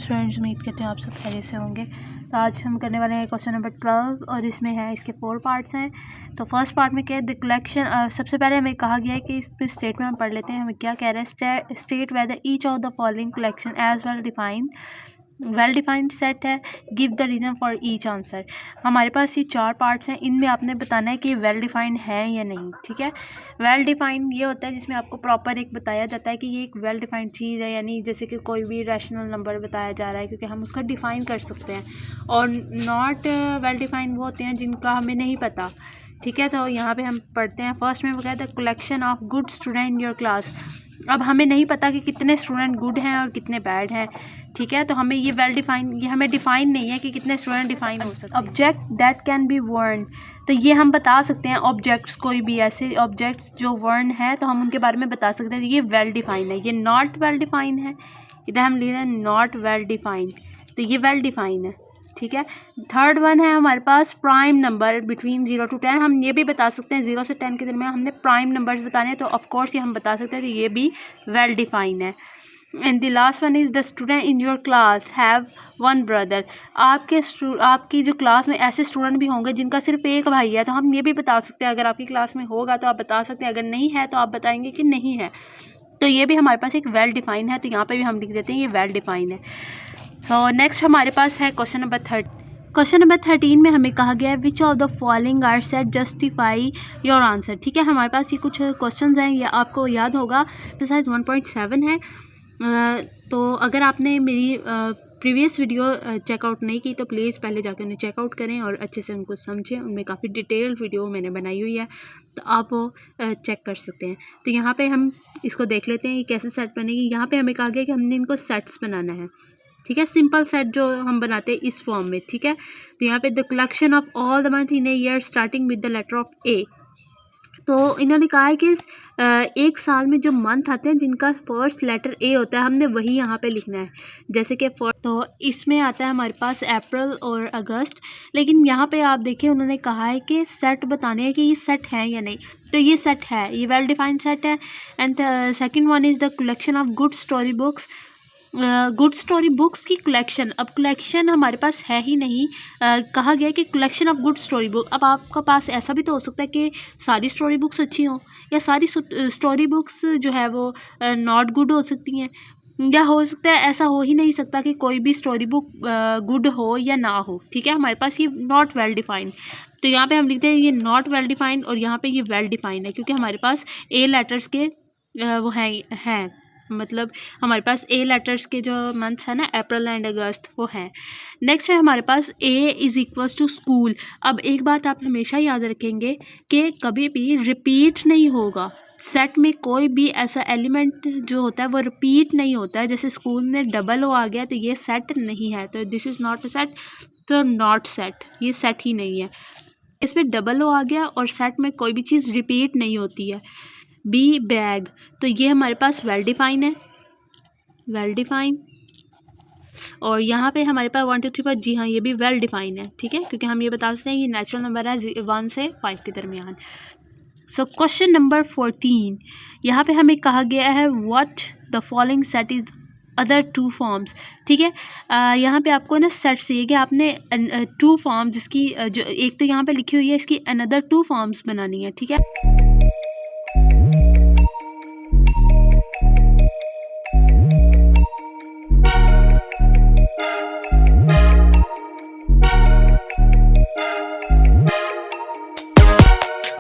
Students, उम्मीद करते हैं आप सब खैरियत से होंगे। तो आज हम करने वाले हैं क्वेश्चन नंबर 12 और इसमें है इसके 4 पार्ट्स हैं। तो फर्स्ट पार्ट में क्या है, द कलेक्शन। सबसे पहले हमें कहा गया है कि इस पर स्टेटमेंट हम पढ़ लेते हैं। हमें क्या कह रहा है, state whether each of the following collection as well defined set है, give the reason for each answer. हमारे पास ये 4 पार्ट्स हैं, इनमें आपने बताना है कि वेल डिफाइंड है या नहीं। ठीक है, वेल डिफाइंड ये होता है जिसमें आपको प्रॉपर एक बताया जाता है कि ये एक वेल डिफाइंड चीज़ है, यानी जैसे कि कोई भी रैशनल नंबर बताया जा रहा है क्योंकि हम उसका डिफ़ाइन कर सकते हैं। और नॉट वेल डिफाइंड वो होते हैं जिनका हमें नहीं पता। ठीक है, तो यहाँ पे हम पढ़ते हैं। फर्स्ट में वो कहता है collection of good student in your class. अब हमें नहीं पता कि कितने स्टूडेंट गुड हैं और कितने बैड हैं। ठीक है, तो हमें ये ये हमें डिफ़ाइन नहीं है कि कितने स्टूडेंट डिफ़ाइन हो सकते हैं। ऑब्जेक्ट दैट कैन बी वर्न, तो ये हम बता सकते हैं। ऑब्जेक्ट्स, कोई भी ऐसे ऑब्जेक्ट्स जो वर्न है तो हम उनके बारे में बता सकते हैं। ये वेल डिफ़ाइन है। ये नॉट वेल डिफ़ाइन है, इधर हम लिख रहे हैं नॉट वेल डिफ़ाइन, तो ये वेल डिफ़ाइन है। ठीक है, थर्ड वन है हमारे पास प्राइम नंबर बिटवीन 0 to 10। हम ये भी बता सकते हैं 0 से 10 के दरमियान हमने प्राइम नंबर्स बताने हैं, तो ऑफकोर्स ये हम बता सकते हैं, तो ये भी वेल डिफाइन है। And the last one is the student in your class have one brother. आपकी जो क्लास में ऐसे स्टूडेंट भी होंगे जिनका सिर्फ एक भाई है, तो हम ये भी बता सकते हैं। अगर आपकी क्लास में होगा तो आप बता सकते हैं, अगर नहीं है तो आप बताएंगे कि नहीं है। तो ये भी हमारे पास एक वेल डिफाइन है, तो यहाँ पे भी हम लिख देते हैं ये वेल डिफाइन है। तो नेक्स्ट हमारे पास है क्वेश्चन नंबर 13 में हमें कहा गया है which of the following are set justify your answer. ठीक है, हमारे पास ये कुछ क्वेश्चंस हैं, या आपको याद होगा एक्सरसाइज 1.7 है। तो अगर आपने मेरी प्रीवियस वीडियो चेकआउट नहीं की तो प्लीज़ पहले जाकर उन्हें चेकआउट करें और अच्छे से उनको समझें। उनमें काफ़ी डिटेल्ड वीडियो मैंने बनाई हुई है, तो आप वो चेक कर सकते हैं। तो यहाँ पे हम इसको देख लेते हैं ये कैसे सेट बनेगी। यहाँ पे हमें कहा गया कि हमने इनको सेट्स बनाना है। ठीक है, सिंपल सेट जो हम बनाते हैं इस फॉर्म में। ठीक है, तो यहाँ पे the collection of all the month in a year starting with the letter of A. तो इन्होंने कहा है कि एक साल में जो मंथ आते हैं जिनका फर्स्ट लेटर ए होता है, हमने वही यहाँ पे लिखना है। जैसे कि तो इसमें आता है हमारे पास अप्रैल और अगस्त। लेकिन यहाँ पे आप देखिए उन्होंने कहा है कि सेट बताने हैं कि ये सेट है या नहीं, तो ये सेट है, ये वेल डिफाइंड सेट है। And second one is the collection of good story books. Good story books की कलेक्शन, अब कलेक्शन हमारे पास है ही नहीं। कहा गया कि collection of good story book. अब आपका पास ऐसा भी तो हो सकता है कि सारी स्टोरी बुक्स अच्छी हों, या सारी स्टोरी बुक्स जो है वो नॉट गुड हो सकती हैं, या हो सकता है ऐसा हो ही नहीं सकता कि कोई भी स्टोरी बुक गुड हो या ना हो। ठीक है, हमारे पास ये नॉट वेल डिफाइंड, तो यहाँ पे हम लिखते हैं ये नॉट वेल डिफाइंड और यहाँ पे ये वेल डिफाइंड है क्योंकि हमारे पास ए लेटर्स के वो हैं मतलब हमारे पास ए लेटर्स के जो मंथ्स है ना, अप्रैल एंड अगस्त, वो हैं। नेक्स्ट है हमारे पास A is equals to school. अब एक बात आप हमेशा याद रखेंगे कि कभी भी रिपीट नहीं होगा सेट में। कोई भी ऐसा एलिमेंट जो होता है वो रिपीट नहीं होता है। जैसे स्कूल में डबल ओ आ गया तो ये सेट नहीं है, तो this is not a set, तो नॉट सेट, ये सेट ही नहीं है। इसमें डबल ओ आ गया और सेट में कोई भी चीज़ रिपीट नहीं होती है। बी बैग, तो ये हमारे पास वेल डिफाइन है, वेल डिफाइन। और यहाँ पे हमारे पास 1 2 3 4, जी हाँ ये भी वेल डिफाइन है। ठीक है, क्योंकि हम ये बता सकते हैं ये नेचुरल नंबर है 1 से 5 के दरमियान। सो क्वेश्चन नंबर 14, यहाँ पे हमें कहा गया है what the following set is other 2 forms. ठीक है, यहाँ पे आपको ना सेट चाहिए कि आपने 2 फॉर्म जिसकी जो एक तो यहाँ पे लिखी हुई है, इसकी अनदर 2 फॉर्म्स बनानी है। ठीक है,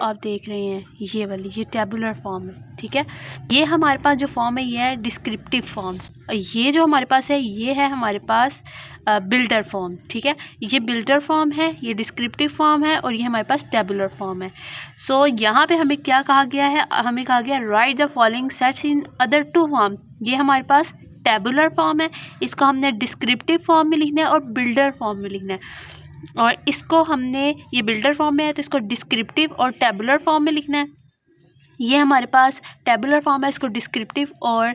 आप देख रहे हैं ये वाली, ये टेबुलर फॉर्म है। ठीक है, ये हमारे पास जो फॉर्म है ये है डिस्क्रिप्टिव फॉर्म। ये जो हमारे पास है ये है हमारे पास बिल्डर फॉर्म। ठीक है, ये बिल्डर फॉर्म है, ये डिस्क्रिप्टिव फॉर्म है और ये हमारे पास टेबुलर फॉर्म है। सो यहाँ पे हमें क्या कहा गया है, हमें कहा गया right the following sets in other 2 form. ये हमारे पास टेबुलर फॉर्म है, इसको हमने डिस्क्रिप्टिव फॉर्म में लिखना है और बिल्डर फॉर्म में लिखना है। और इसको हमने, ये बिल्डर फॉर्म में है तो इसको डिस्क्रिप्टिव और टेबुलर फॉर्म में लिखना है। ये हमारे पास टेबुलर फॉर्म है, इसको डिस्क्रिप्टिव और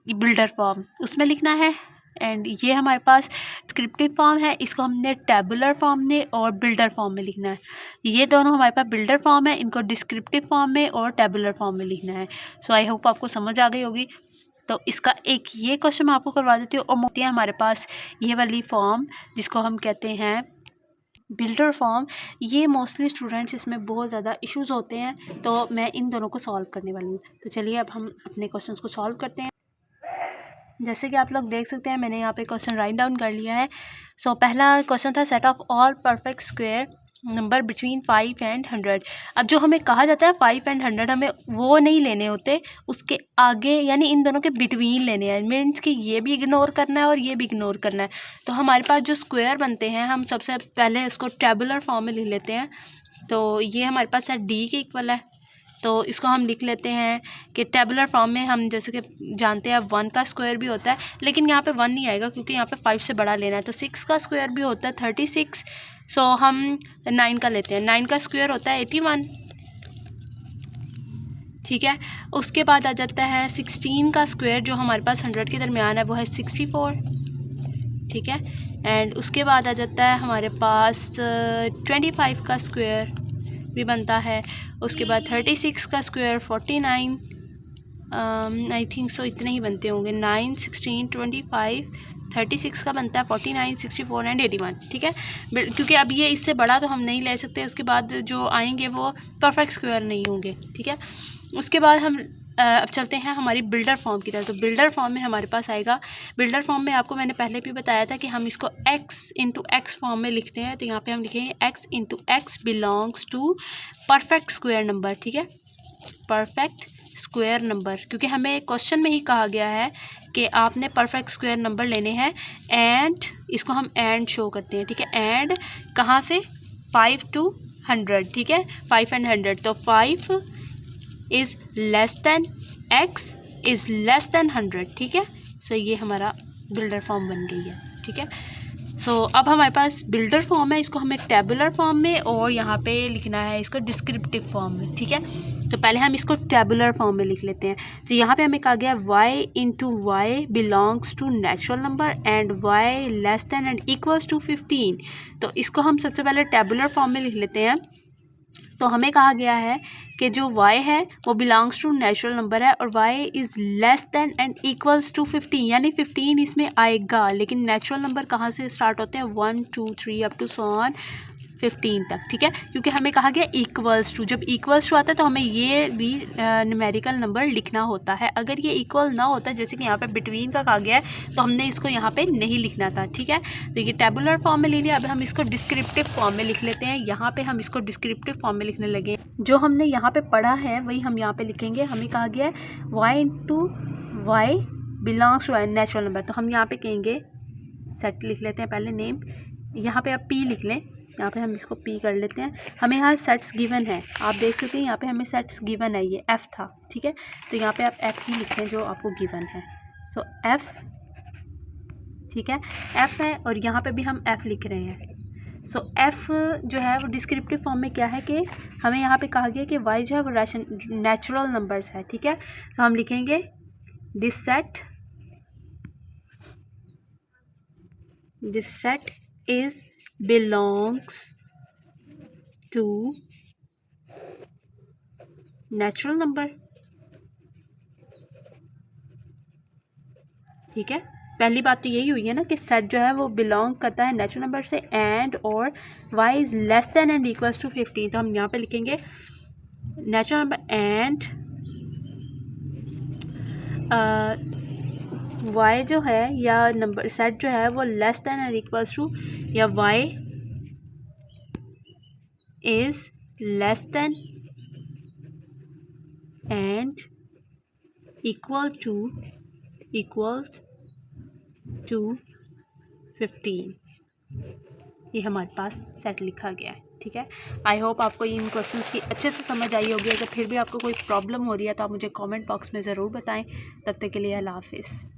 बिल्डर फॉर्म उसमें लिखना है। एंड ये हमारे पास डिस्क्रिप्टिव फॉर्म है, इसको हमने टेबुलर फॉर्म में और बिल्डर फॉर्म में लिखना है। ये दोनों हमारे पास बिल्डर फॉर्म है, इनको डिस्क्रिप्टिव फॉर्म में और टेबुलर फॉर्म में लिखना है। सो आई होप आपको समझ आ गई होगी। तो इसका एक ये क्वेश्चन मैं आपको करवा देती हूँ। और मोती है हमारे पास ये वाली फॉर्म जिसको हम कहते हैं बिल्डर फॉर्म। ये मोस्टली स्टूडेंट्स इसमें बहुत ज़्यादा इश्यूज होते हैं, तो मैं इन दोनों को सॉल्व करने वाली हूँ। तो चलिए अब हम अपने क्वेश्चंस को सॉल्व करते हैं। जैसे कि आप लोग देख सकते हैं मैंने यहाँ पे क्वेश्चन राइट डाउन कर लिया है। सो पहला क्वेश्चन था set of all perfect square number between 5 and 100। अब जो हमें कहा जाता है 5 एंड 100 हमें वो नहीं लेने होते, उसके आगे यानी इन दोनों के बिटवीन लेने हैं। मीन्स कि ये भी इग्नोर करना है और ये भी इग्नोर करना है। तो हमारे पास जो स्क्वायर बनते हैं हम सबसे पहले इसको टेबुलर फॉर्म में लिख लेते हैं। तो ये हमारे पास है डी के इक्वल है, तो इसको हम लिख लेते हैं कि टेबुलर फॉर्म में हम जैसे कि जानते हैं 1 का स्क्वायर भी होता है, लेकिन यहाँ पे 1 नहीं आएगा क्योंकि यहाँ पे 5 से बड़ा लेना है। तो 6 का स्क्वायर भी होता है 36। सो हम 9 का लेते हैं। 9 का स्क्वायर होता है 81, ठीक है। उसके बाद आ जाता है 16 का स्क्वायर जो हमारे पास 100 के दरमियान है वो है 64, ठीक है। एंड उसके बाद आ जाता है हमारे पास 25 का स्क्वायर भी बनता है। उसके बाद 36 का स्क्वायर 49, आई थिंक सो इतने ही बनते होंगे। 9, 16, 25, 36 का बनता है 49, 64 एंड 81, ठीक है। क्योंकि अब ये इससे बड़ा तो हम नहीं ले सकते, उसके बाद जो आएंगे वो परफेक्ट स्क्वायर नहीं होंगे, ठीक है। उसके बाद हम अब चलते हैं हमारी बिल्डर फॉर्म की तरफ। तो बिल्डर फॉर्म में हमारे पास आएगा, बिल्डर फॉर्म में आपको मैंने पहले भी बताया था कि हम इसको x इंटू एक्स फॉर्म में लिखते हैं। तो यहाँ पे हम लिखेंगे x into x belongs to perfect square number, ठीक है, परफेक्ट स्क्वायर नंबर। क्योंकि हमें क्वेश्चन में ही कहा गया है कि आपने परफेक्ट स्क्वायर नंबर लेने हैं। एंड इसको हम एंड शो करते हैं, ठीक है। एंड कहाँ से? 5 to 100, ठीक है, 5 and 100। तो 5 is less then x is less then 100, ठीक है। सो ये हमारा बिल्डर फॉर्म बन गई है, ठीक है। सो अब हमारे पास बिल्डर फॉर्म है, इसको हमें टेबुलर फॉर्म में और यहाँ पे लिखना है इसको डिस्क्रिप्टिव फॉर्म में, ठीक है। तो पहले हम इसको टेबुलर फॉर्म में लिख लेते हैं। तो यहाँ पे हमें कहा गया y into y belongs to natural number and y less than and equals to 15। तो इसको हम सबसे पहले टेबुलर फॉर्म में लिख लेते हैं। तो हमें कहा गया है कि जो y है वो बिलोंग्स टू नेचुरल नंबर है और y is less than and equals to 15, यानी 15 इसमें आएगा। लेकिन नेचुरल नंबर कहाँ से स्टार्ट होते हैं? 1 2 3 अप टू सो ऑन 15 तक, ठीक है। क्योंकि हमें कहा गया इक्वल्स टू, जब इक्वल्स टू आता है तो हमें ये भी न्यूमेरिकल नंबर लिखना होता है। अगर ये इक्वल ना होता, जैसे कि यहाँ पे बिटवीन का कहा गया है, तो हमने इसको यहाँ पे नहीं लिखना था, ठीक है। तो ये टेबुलर फॉर्म में ले लिया। अब हम इसको डिस्क्रिप्टिव फॉर्म में लिख लेते हैं। यहाँ पे हम इसको डिस्क्रिप्टिव फॉर्म में लिखने लगे। जो हमने यहाँ पे पढ़ा है वही हम यहाँ पे लिखेंगे। हमें कहा गया है y into y belongs to natural number. तो हम यहाँ पे कहेंगे सेट लिख लेते हैं पहले नेम। यहाँ पे आप p लिख लें, यहाँ पे हम इसको p कर लेते हैं। हमें यहाँ सेट्स गिवन है, आप देख सकते हैं यहाँ पे हमें सेट्स गिवन है, ये f था, ठीक है। तो यहाँ पे आप f ही लिखें जो आपको गिवन है। सो f, ठीक है, f है और यहाँ पे भी हम f लिख रहे हैं। सो f जो है वो डिस्क्रिप्टिव फॉर्म में क्या है कि हमें यहाँ पे कहा गया कि y जो है वो नेचुरल नंबर्स है, ठीक है। तो हम लिखेंगे this set is belongs to natural number, ठीक है। पहली बात तो यही हुई है ना कि सेट जो है वो बिलोंग करता है नेचुरल नंबर से एंड और y is less than and equals to 15। तो हम यहाँ पे लिखेंगे नेचुरल नंबर एंड y जो है या नंबर सेट जो है वो less than and equals to, या y is less than and equals to 15। ये हमारे पास सेट लिखा गया है, ठीक है। आई होप आपको इन क्वेश्चंस की अच्छे से समझ आई होगी। अगर फिर भी आपको कोई प्रॉब्लम हो रही है तो आप मुझे कमेंट बॉक्स में ज़रूर बताएं। तब तक के लिए अल्लाह हाफिज़।